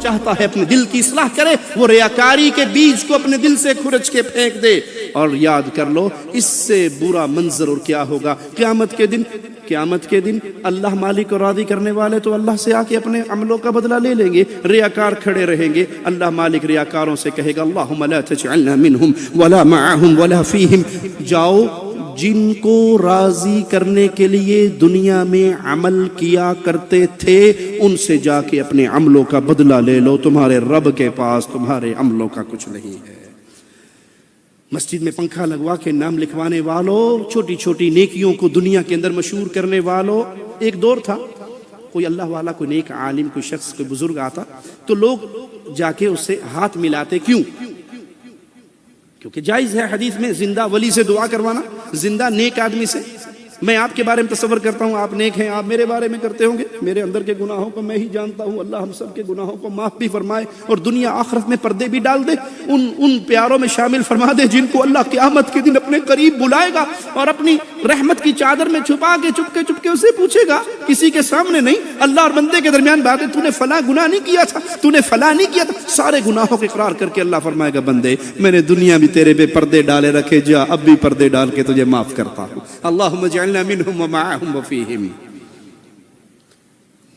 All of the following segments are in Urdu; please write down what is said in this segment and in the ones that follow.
چاہتا ہے اپنے دل کی اصلاح کرے وہ ریاکاری کے بیج کو اپنے دل سے کھرچ کے پھینک دے. اور یاد کر لو اس سے برا منظر اور کیا ہوگا قیامت کے دن اللہ مالک کو راضی کرنے والے تو اللہ سے آ کے اپنے عملوں کا بدلہ لے لیں گے. ریاکار کھڑے رہیں گے. اللہ مالک ریاکاروں سے کہے گا اللہم لا تجعلنا منہم ولا معہم ولا فیہم. جاؤ جن کو راضی کرنے کے لیے دنیا میں عمل کیا کرتے تھے ان سے جا کے اپنے عملوں کا بدلہ لے لو. تمہارے رب کے پاس تمہارے عملوں کا کچھ نہیں ہے. مسجد میں پنکھا لگوا کے نام لکھوانے والوں، چھوٹی چھوٹی نیکیوں کو دنیا کے اندر مشہور کرنے والوں. ایک دور تھا کوئی اللہ والا، کوئی نیک عالم، کوئی شخص، کوئی بزرگ آتا تو لوگ جا کے اس سے ہاتھ ملاتے. کیوں؟ کیونکہ جائز ہے حدیث میں زندہ ولی سے دعا کروانا، زندہ نیک آدمی سے. میں آپ کے بارے میں تصور کرتا ہوں آپ نیک ہیں، آپ میرے بارے میں کرتے ہوں گے. میرے اندر کے گناہوں کو میں ہی جانتا ہوں. اللہ ہم سب کے گناہوں کو معاف بھی فرمائے اور دنیا آخرت میں پردے بھی ڈال دے. ان پیاروں میں شامل فرما دے جن کو اللہ قیامت کے دن اپنے قریب بلائے گا اور اپنی رحمت کی چادر میں چھپا کے چپکے اسے پوچھے گا، کسی کے سامنے نہیں، اللہ اور بندے کے درمیان بات ہے، تو نے فلاں گناہ نہیں کیا تھا، تو نے فلاں نہیں کیا تھا. سارے گناہوں کے اقرار کر کے اللہ فرمائے گا بندے میں نے دنیا بھی تیرے پہ پردے ڈالے رکھے، جا اب بھی پردے ڈال کے تجھے معاف کرتا ہوں. اللہم اجعلنا منہم ومعہم وفیہم.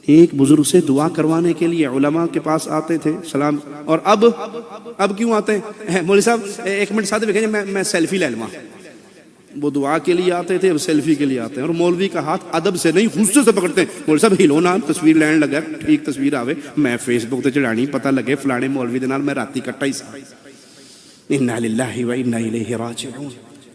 ایک بزرگ سے دعا کروانے کے لیے علماء کے پاس آتے تھے سلام. اور اب کیوں آتے ہیں؟ مولوی صاحب ایک منٹ ساتھ میں میں سیلفی لے لوں. وہ دعا کے لیے آتے تھے، اب سیلفی کے لیے آتے ہیں. اور مولوی کا ہاتھ ادب سے نہیں غصے سے پکڑتے ہیں. مولوی صاحب ہلونا تصویر لین لگا، ٹھیک تصویر آوے میں فیس بک تے چڑھانی، پتہ لگے فلانے مولوی دے نال میں راتی کٹا ہی سا. انا للہ و انا الیہ راجعون.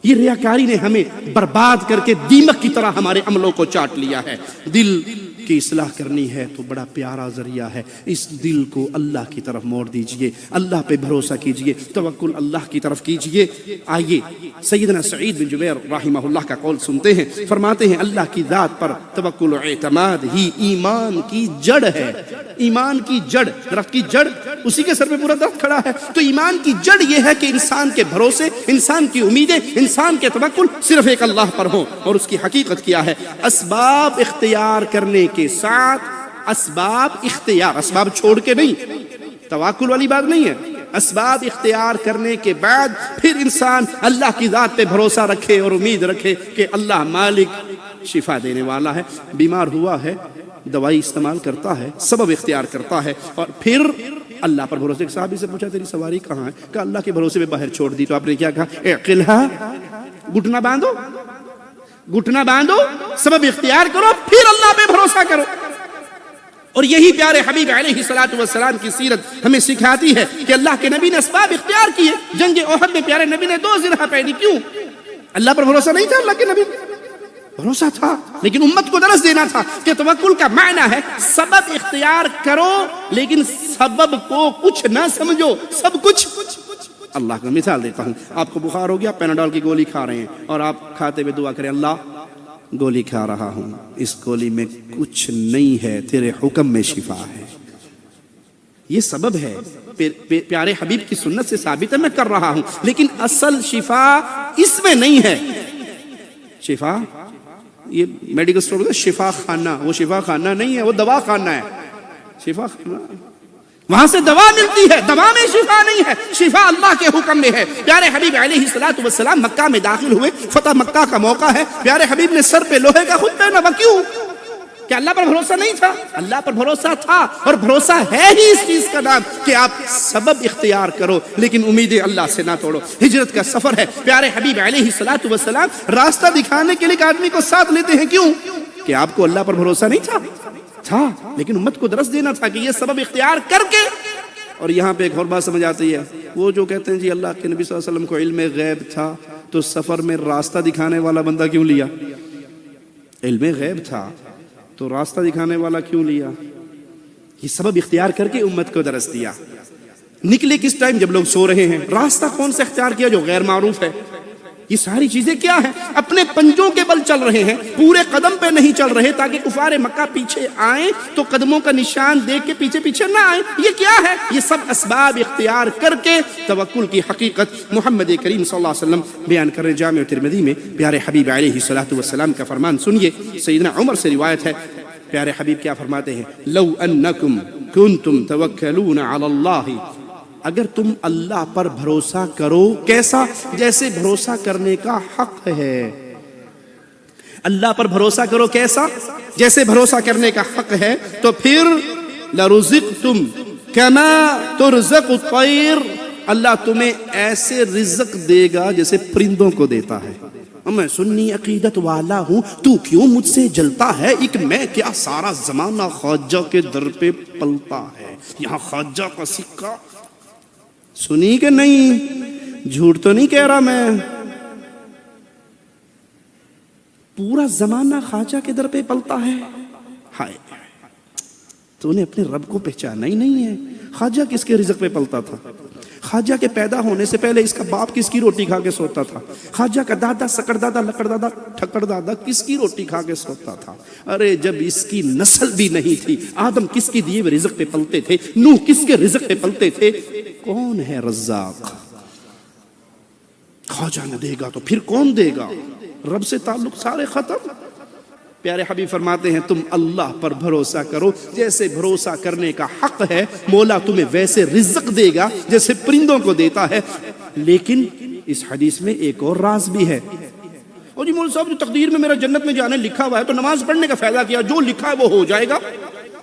یہ ریاکاری نے ہمیں برباد کر کے دیمک کی طرح ہمارے عملوں کو چاٹ لیا ہے. دل کی اصلاح کرنی ہے تو بڑا پیارا ذریعہ ہے. اس دل کو اللہ کی طرف موڑ دیجئے، اللہ پہ بھروسہ کیجئے، توکل اللہ کی طرف کیجئے. آئیے سیدنا سعید بن جبیر رحمہ اللہ کا قول سنتے ہیں. فرماتے ہیں اللہ کی ذات پر توکل و اعتماد ہی ایمان کی جڑ ہے. ایمان کی جڑ، درخت کی جڑ اسی کے سر پہ پورا درخت کھڑا ہے. تو ایمان کی جڑ یہ ہے کہ انسان کے بھروسے، انسان کی امیدیں، انسان کے توکل صرف ایک اللہ پر ہوں. اور اس کی حقیقت کیا ہے؟ اسباب اختیار کرنے کے ساتھ اسباب اختیار، اسباب چھوڑ کے نہیں، توکل والی بات نہیں ہے. اسباب اختیار کرنے کے بعد پھر انسان اللہ کی ذات پہ بھروسہ رکھے اور امید رکھے کہ اللہ مالک شفا دینے والا ہے. بیمار ہوا ہے، دوائی استعمال کرتا ہے، سبب اختیار کرتا ہے اور پھر اللہ پر بھروسے. ایک صحابی سے پوچھا تیری سواری کہاں ہے؟ کہ اللہ کے بھروسے میں باہر چھوڑ دی. تو آپ نے کیا کہا؟ اعقلھا، گھٹنا باندھو، سبب اختیار کرو، پھر اللہ پہ بھروسہ کرو. اور یہی پیارے حبیب علیہ الصلوۃ والسلام کی سیرت ہمیں سکھاتی ہے کہ اللہ کے نبی نے اسباب اختیار کیے. جنگ احد میں پیارے نبی نے 2 ذرہ پہنی. کیوں؟ اللہ پر بھروسہ نہیں تھا، اللہ کے نبی بھروسہ تھا، لیکن امت کو درس دینا تھا کہ توکل کا معنی ہے سبب اختیار کرو لیکن سبب کو کچھ نہ سمجھو، سب کچھ اللہ کا. مثال دیتا ہوں، آپ کو بخار ہو گیا، پیناڈول کی گولی کھا رہے ہیں اور آپ کھاتے ہوئے دعا کریں اللہ گولی کھا رہا ہوں، اس گولی میں کچھ نہیں ہے، تیرے حکم میں شفا ہے. یہ سبب ہے، پیارے حبیب کی سنت سے ثابت ہے میں کر رہا ہوں، لیکن اصل شفا اس میں نہیں ہے. شفا یہ میڈیکل سٹور ہوتا ہے شفا خانہ، وہ شفا خانہ نہیں ہے، وہ دوا خانہ ہے. شفا خانہ وہاں سے دوا ملتی ہے، دوا میں شفا نہیں ہے، شفا اللہ کے حکم میں ہے. پیارے حبیب علیہ الصلوۃ والسلام مکہ میں داخل ہوئے، فتح مکہ کا موقع ہے. پیارے حبیب نے سر پہ لوہے کا خود پہنا. کیوں؟ کہ اللہ پر بھروسہ نہیں تھا؟ اللہ پر بھروسہ تھا، اور بھروسہ ہے ہی اس چیز کا نام کہ آپ سبب اختیار کرو لیکن امیدیں اللہ سے نہ توڑو. ہجرت کا سفر ہے، پیارے حبیب علیہ الصلوۃ والسلام راستہ دکھانے کے لیے ایک آدمی کو ساتھ لیتے ہیں. کیوں؟ کہ آپ کو اللہ پر بھروسہ نہیں تھا لیکن امت کو درس دینا تھا کہ یہ سبب اختیار کر کے. اور یہاں پہ ایک اور بات سمجھ آتی ہے، وہ جو کہتے ہیں جی اللہ کے نبی صلی اللہ علیہ وسلم کو علم غیب تھا تو سفر میں راستہ دکھانے والا بندہ کیوں لیا؟ علم غیب تھا تو راستہ دکھانے والا کیوں لیا؟ یہ سبب اختیار کر کے امت کو درس دیا. نکلے کس ٹائم؟ جب لوگ سو رہے ہیں. راستہ کون سا اختیار کیا؟ جو غیر معروف ہے. یہ ساری چیزیں کیا ہیں؟ اپنے پنجوں کے بل چل رہے ہیں، پورے قدم پہ نہیں چل رہے تاکہ کفار مکہ پیچھے آئیں تو قدموں کا نشان دیکھ کے پیچھے نہ آئیں. یہ کیا ہے؟ یہ سب اسباب اختیار کر کے توکل کی حقیقت محمد کریم صلی اللہ علیہ وسلم بیان کر رہے. جامع ترمذی میں پیارے حبیب علیہ الصلوۃ والسلام کا فرمان سنیے. سیدنا عمر سے روایت ہے پیارے حبیب کیا فرماتے ہیں؟ لو انکم کنتم توکلون علی اللہ، اگر تم اللہ پر بھروسہ کرو، کیسا؟ جیسے بھروسہ کرنے کا حق ہے۔ اللہ پر بھروسہ کرو کیسا؟ جیسے بھروسہ کرنے کا حق ہے، تو پھر لرزقتم کما ترزق الطیر، اللہ تمہیں ایسے رزق دے گا جیسے پرندوں کو دیتا ہے۔ میں سنی عقیدت والا ہوں، تو کیوں مجھ سے جلتا ہے؟ ایک میں کیا سارا زمانہ خواجہ کے در پہ پلتا ہے، یہاں خواجہ کا سکہ سنی کہ نہیں؟ جھوٹ تو نہیں کہہ رہا میں، پورا زمانہ خواجہ کے در پہ پلتا ہے۔ ہائے، تو نے اپنے رب کو پہچانا ہی نہیں ہے۔ خواجہ کس کے رزق پہ پلتا تھا؟ خواجہ کے پیدا ہونے سے پہلے اس کا باپ کس کی روٹی کھا کے سوتا تھا؟ خواجہ کا دادا، سکڑ دادا، لکڑ دادا، ٹھکڑ دادا کس کی روٹی کھا کے سوتا تھا؟ ارے جب اس کی نسل بھی نہیں تھی، آدم کس کی دیے ہوئے رزق پہ پلتے تھے؟ نوح کس کے رزق پہ پلتے تھے؟ کون ہے رزاق؟ خواجہ نہ دے گا تو پھر کون دے گا؟ رب سے تعلق سارے ختم۔ پیارے حبیب فرماتے ہیں تم اللہ پر بھروسہ کرو، جیسے بھروسہ کرنے کا حق ہے، مولا تمہیں ویسے رزق دے گا جیسے پرندوں کو دیتا ہے۔ لیکن اس حدیث میں ایک اور راز بھی ہے۔ اور جی مولوی صاحب، جو تقدیر میں میرا جنت میں جانے لکھا ہوا ہے تو نماز پڑھنے کا فائدہ کیا؟ جو لکھا ہے وہ ہو جائے گا۔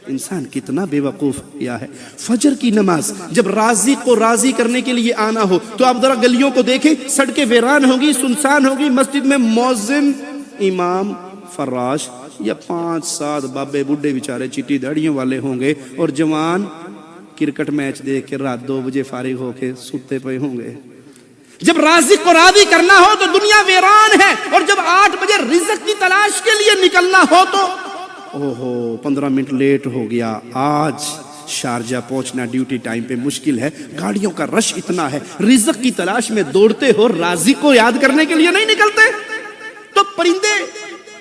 انسان کتنا بے وقوف کیا ہے۔ فجر کی نماز جب رازق کو راضی کرنے کے لیے آنا ہو تو آپ ذرا گلیوں کو دیکھیں، سڑکیں ویران ہوگی، سنسان ہوگی، مسجد میں مؤذن، امام، فراش یا 5-7 بابے بڈھے بیچارے چٹی داڑیوں والے ہوں گے، اور جوان کرکٹ میچ دیکھ کے رات 2 بجے فارغ ہو کے سوتے پے ہوں گے۔ جب رازق کو راضی کرنا ہو تو دنیا ویران ہے، اور جب 8 بجے رزق کی تلاش کے لیے نکلنا ہو تو 15 منٹ لیٹ ہو گیا، آج شارجہ پہنچنا ڈیوٹی ٹائم پہ مشکل ہے، گاڑیوں کا رش اتنا ہے، رزق کی تلاش میں دوڑتے ہو، رازق کو یاد کرنے کے لیے نہیں نکلتے۔ تو پرندے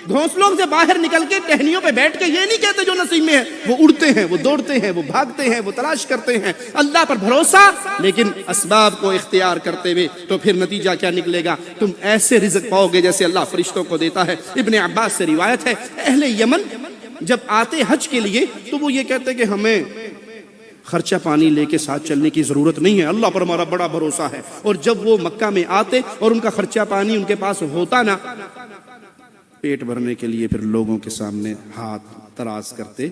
گھونسلوں سے باہر نکل کے ٹہنیوں پہ بیٹھ کے یہ نہیں کہتے جو نصیب میں ہے، وہ اڑتے ہیں، وہ دوڑتے ہیں، وہ بھاگتے ہیں، وہ تلاش کرتے ہیں۔ اللہ پر بھروسہ لیکن اسباب کو اختیار کرتے ہوئے، تو پھر نتیجہ کیا نکلے گا؟ تم ایسے رزق پاؤ گے جیسے اللہ فرشتوں کو دیتا ہے۔ ابن عباس سے روایت ہے، اہل یمن جب آتے حج کے لیے تو وہ یہ کہتے کہ ہمیں خرچہ پانی لے کے ساتھ چلنے کی ضرورت نہیں ہے، اللہ پر ہمارا بڑا بھروسہ ہے۔ اور جب وہ مکہ میں آتے اور ان کا خرچہ پانی ان کے پاس ہوتا نا، پیٹ بھرنے کے لیے پھر لوگوں کے سامنے ہاتھ دراز کرتے،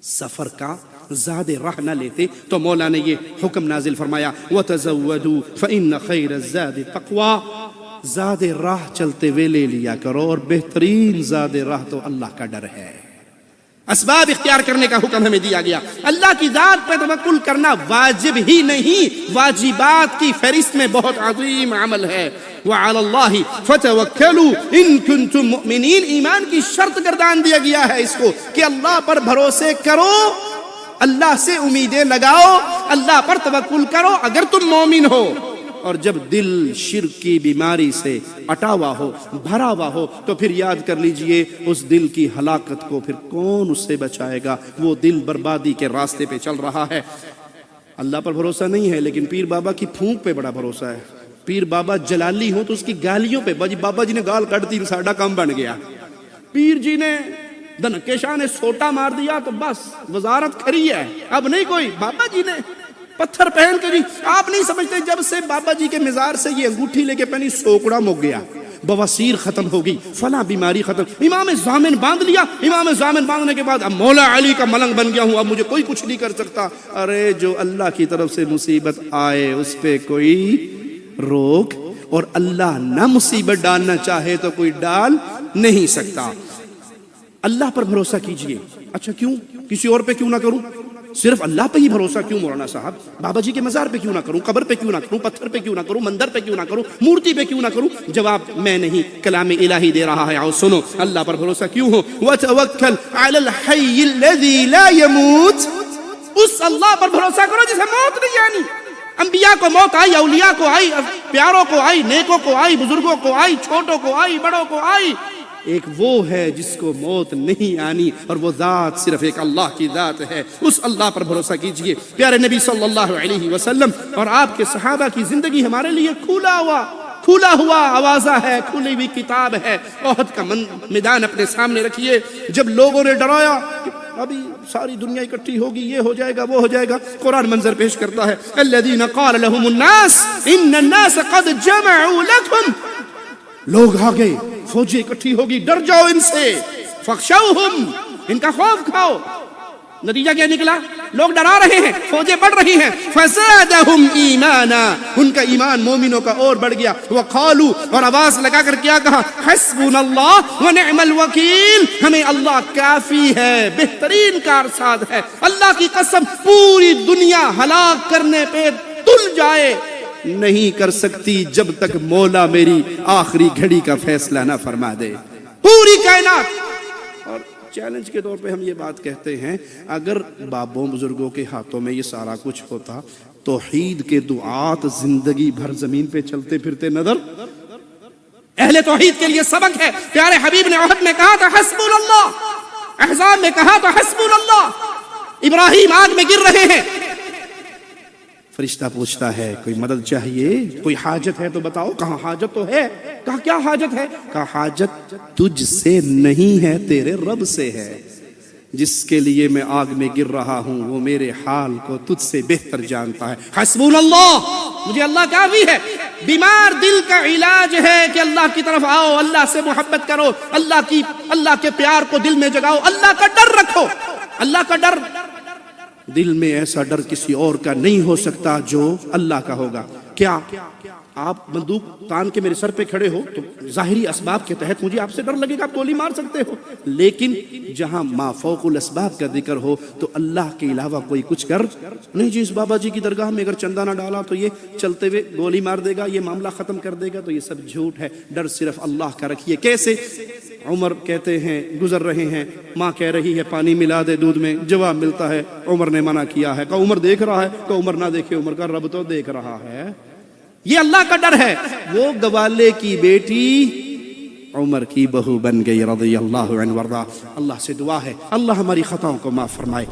سفر کا زاد راہ نہ لیتے۔ تو مولا نے یہ حکم نازل فرمایا، وَتَزَوَّدُوا فَإِنَّ خَيْرَ الزَّادِ التَّقْوَىٰ، زاد راہ چلتے ہوئے لے لیا کرو، اور بہترین زاد راہ تو اللہ کا ڈر ہے۔ اسباب اختیار کرنے کا حکم ہمیں دیا گیا۔ اللہ کی ذات پر توکل کرنا واجب ہی نہیں، واجبات کی فہرست میں بہت عظیم عمل ہے۔ وَعَلَى اللَّهِ فَتَوَكَّلُوا إِن كُنتُم مُؤْمِنِينَ، ایمان کی شرط گردان دیا گیا ہے اس کو کہ اللہ پر بھروسے کرو، اللہ سے امیدیں لگاؤ، اللہ پر توکل کرو اگر تم مومن ہو۔ اور جب دل شرک کی بیماری سے اٹا ہوا ہو، بھرا ہوا ہو، تو پھر یاد کر لیجئے اس دل کی ہلاکت کو پھر کون اس سے بچائے گا؟ وہ دل بربادی کے راستے پہ چل رہا ہے۔ اللہ پر بھروسہ نہیں ہے لیکن پیر بابا کی پھونک پہ بڑا بھروسہ ہے۔ پیر بابا جلالی ہو تو اس کی گالیوں پہ، بابا جی نے گال کٹ دی، ساڈا کام بن گیا۔ پیر جی نے دھنکے شاہ نے سوٹا مار دیا تو بس وزارت کھری ہے، اب نہیں کوئی۔ بابا جی نے پتھر پہن کے، جی آپ نہیں سمجھتے جب سے بابا جی کے مزار سے یہ انگوٹھی لے کے پہنی، سوکڑا مک گیا، بواسیر ختم ہوگی، فلاں بیماری ختم۔ امام ضامن باندھ لیا، امام ضامن باندھنے کے بعد اب مولا علی کا ملنگ بن گیا ہوں، اب مجھے کوئی کچھ نہیں کر سکتا۔ ارے جو اللہ کی طرف سے مصیبت آئے اس پہ کوئی روک، اور اللہ نہ مصیبت ڈالنا چاہے تو کوئی ڈال نہیں سکتا۔ اللہ پر بھروسہ کیجئے۔ اچھا کیوں؟ کسی اور پہ کیوں نہ کروں؟ صرف اللہ پہ ہی بھروسہ کیوں مولانا صاحب؟ بابا جی کے مزار پہ کیوں نہ کروں؟ قبر پہ کیوں نہ کروں؟ پتھر پہ کیوں نہ کروں؟ مندر پہ کیوں نہ کروں؟ مورتی پہ کیوں نہ کروں؟ جواب میں نہیں، کلام الہی دے رہا ہے، آؤ سنو۔ اللہ پر بھروسہ کیوں ہو؟ وَتَوَكَّلْ عَلَى الْحَيِّ الَّذِي لَا يَمُوتُ، اس اللہ پر بھروسہ کرو جسے موت نہیں آنی۔ انبیاء کو موت آئی، اولیاء کو آئی، پیاروں کو آئی، نیکوں کو آئی، بزرگوں کو آئی، چھوٹوں کو آئی، بڑوں کو آئی۔ ایک وہ ہے جس کو موت نہیں آنی، اور وہ ذات صرف ایک اللہ کی ذات ہے۔ اس اللہ پر بھروسہ کیجئے۔ پیارے نبی صلی اللہ علیہ وسلم اور آپ کے صحابہ کی زندگی ہمارے لیے کھولا ہوا کھلا ہوا آوازہ ہے، کھلی ہوئی کتاب ہے، احد کا میدان اپنے سامنے رکھیے۔ جب لوگوں نے ڈرایا ابھی ساری دنیا اکٹھی ہوگی، یہ ہو جائے گا وہ ہو جائے گا، قرآن منظر پیش کرتا ہے الذین قال لهم الناس ان الناس قد جمعوا لكم، لوگ آ گئے، فوجیں اکٹھی ہوگی، ڈر جاؤ ان سے، فخشوہم، ان کا خوف کھاؤ۔ نتیجہ کیا نکلا؟ لوگ ڈرا رہے ہیں، فوجیں بڑھ رہی ہیں، فزادہم ایمانا، ان کا ایمان مومنوں کا اور بڑھ گیا۔ وقالو، اور آواز لگا کر کیا کہا؟ حسبنا اللہ ونعم الوکیل، ہمیں اللہ کافی ہے، بہترین کارساز ہے۔ اللہ کی قسم پوری دنیا ہلاک کرنے پہ تل جائے نہیں کر سکتی جب تک مولا میری آخری گھڑی کا فیصلہ نہ فرما دے۔ پوری کائنات، اور چیلنج کے طور پہ ہم یہ بات کہتے ہیں، اگر بابوں بزرگوں کے ہاتھوں میں یہ سارا کچھ ہوتا، توحید کے دعات زندگی بھر زمین پہ چلتے پھرتے نظر۔ اہل توحید کے لیے سبق ہے، پیارے حبیب نے احد میں کہا تھا حسبنا اللہ، احزاب میں کہا تھا حسبنا اللہ، ابراہیم آگ میں گر رہے ہیں، فرشتہ پوچھتا ہے کوئی مدد چاہیے، کوئی حاجت ہے تو بتاؤ، کہاں حاجت تو ہے، کہا کیا حاجت ہے، کہا حاجت تجھ سے نہیں ہے، تیرے رب سے ہے، جس کے لیے میں آگ میں گر رہا ہوں وہ میرے حال کو تجھ سے بہتر جانتا ہے۔ حسبنا اللہ، مجھے اللہ کافی ہے۔ بیمار دل کا علاج ہے کہ اللہ کی طرف آؤ، اللہ سے محبت کرو، اللہ کے پیار کو دل میں جگاؤ، اللہ کا ڈر رکھو۔ اللہ کا ڈر، دل میں ایسا ڈر کسی اور کا نہیں ہو سکتا جو اللہ کا ہوگا۔ کیا آپ بندوق تان کے میرے سر پہ کھڑے ہو تو ظاہری اسباب کے تحت مجھے آپ سے ڈر لگے گا، آپ گولی مار سکتے ہو، لیکن جہاں ما فوق الاسباب کا ذکر ہو تو اللہ کے علاوہ کوئی کچھ کر نہیں۔ جی اس بابا جی کی درگاہ میں اگر چندہ نہ ڈالا تو یہ چلتے ہوئے گولی مار دے گا، یہ معاملہ ختم کر دے گا، تو یہ سب جھوٹ ہے۔ ڈر صرف اللہ کا رکھیے۔ کیسے؟ عمر کہتے ہیں گزر رہے ہیں، ماں کہہ رہی ہے پانی ملا دے دودھ میں، جواب ملتا ہے عمر نے منع کیا ہے، کہ عمر دیکھ رہا ہے، کہ عمر نہ دیکھے، عمر کا رب تو دیکھ رہا ہے۔ یہ اللہ کا ڈر ہے۔ وہ گوالے کی بیٹی عمر کی بہو بن گئی رضی اللہ عنہ وارضہ۔ اللہ سے دعا ہے اللہ ہماری خطاؤں کو معاف فرمائے۔